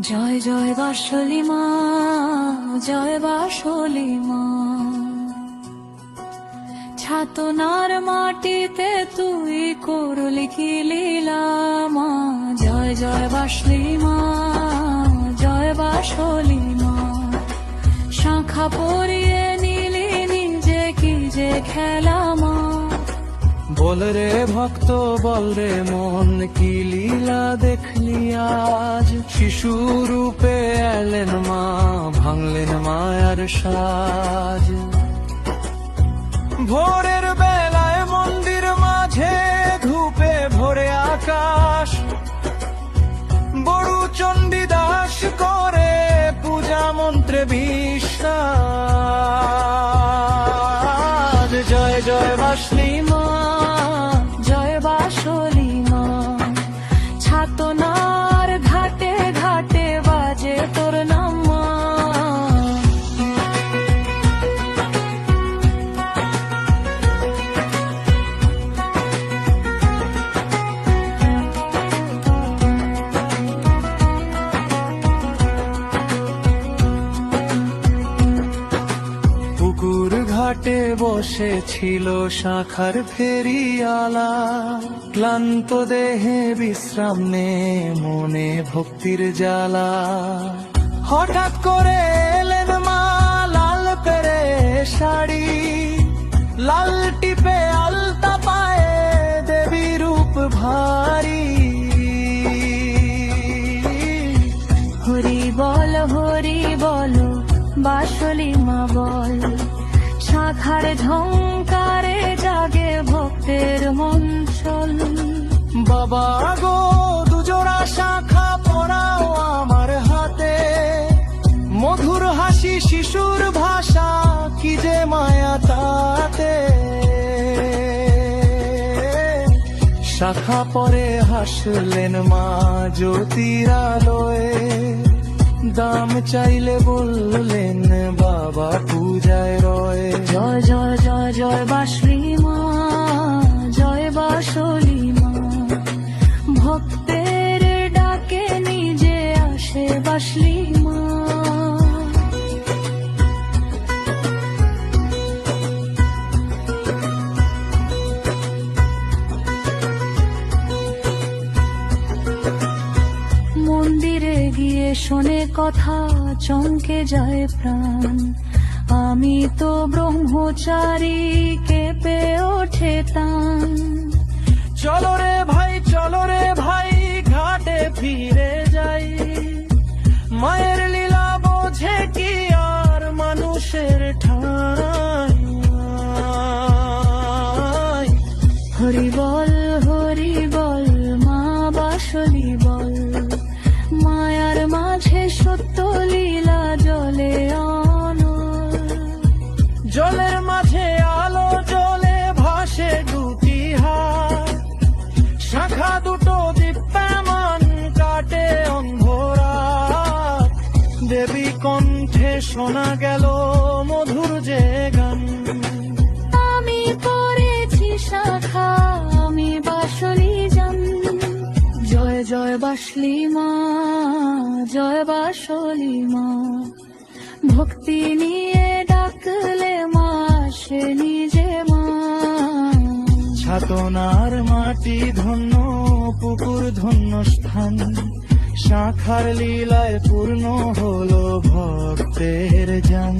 জয় জয় বাসলি মা, জয় বাসলি মা। ছাতনার মাটিতে তুই করলি কি লীলা মা। জয় জয় বাসলি মা, জয় বাসলি মা। শাখা পরিয়ে নিলি নিজে কি যে খেলা মা। বল রে ভক্ত বল রে মন, কি লীলা দেখলি আজ। শিশু রূপে এলেন মা, ভাঙলেন মায়ার সাজ। ভোরের বেলায় মন্দির মাঝে ধূপে ভরে আকাশ। বড়ু চণ্ডীদাস করে পূজা মন্ত্রে বিশ্বাস। জয় জয় বাসলি মা, জয় বাসলি মা। ছাতনার ঘাটে ঘাটে বাজে তোর নাম মা। পুকুর ঘাটে বসেছিল শাখার ফেরিয়ালা। ক্লান্ত দেহে বিশ্রাম নে, মনে ভক্তির জ্বালা। হঠাৎ করে এলেন মা, লাল পেরে শাড়ি। লাল টিপে আলতা পায়ে দেবী রূপ ভারী। হরি বল বাসলি মা বল। শাখার ঝংকারে জাগে ভক্তের মন চল। বাবা গো দুজোড়া শাখা পরাও আমার হাতে। মধুর হাসি শিশুর ভাষা, কি যে মায়া তাতে। শাখা পরে হাসলেন মা জ্যোতির আলোয়। দাম চাইলে বললেন বাবা পূজায় রয়। জয় জয় জয় জয় বাসলি মা, জয় বাসলি মা। ভক্তের ডাকে নিজে আসে বাসলি মা। মন্দিরে গিয়ে শোনে কথা, চমকে যায় প্রাণ। আমি তো ব্রহ্মচারী, কেঁপে ওঠে তান। চলো রে ভাই ঘাটে ফিরে যাই। মায়ের লীলা বোঝে কি আর মানুষের ঠাঁই। হরি বল মা বাসলি বল। মায়ার মাঝে সত্য লীলা জলে অনল। জলের মাঝে আলো জ্বলে ভাসে দুটি হাত। শাখা দুটো দীপ্যমান কাটে অন্ধরাত। দেবী কণ্ঠে শোনা গেল মধুর যে গান। আমি পড়েছি শাখা, আমি বাসলি জান। জয় জয় বাসলি মা, জয় বাসলি মা। ভক্তি নিয়ে ডাকলে মা সে নিজে মা। ছাতনার মাটি ধন্য, পুকুর ধন্য স্থান। শাখার লীলায় পূর্ণ হলো ভক্তের জান।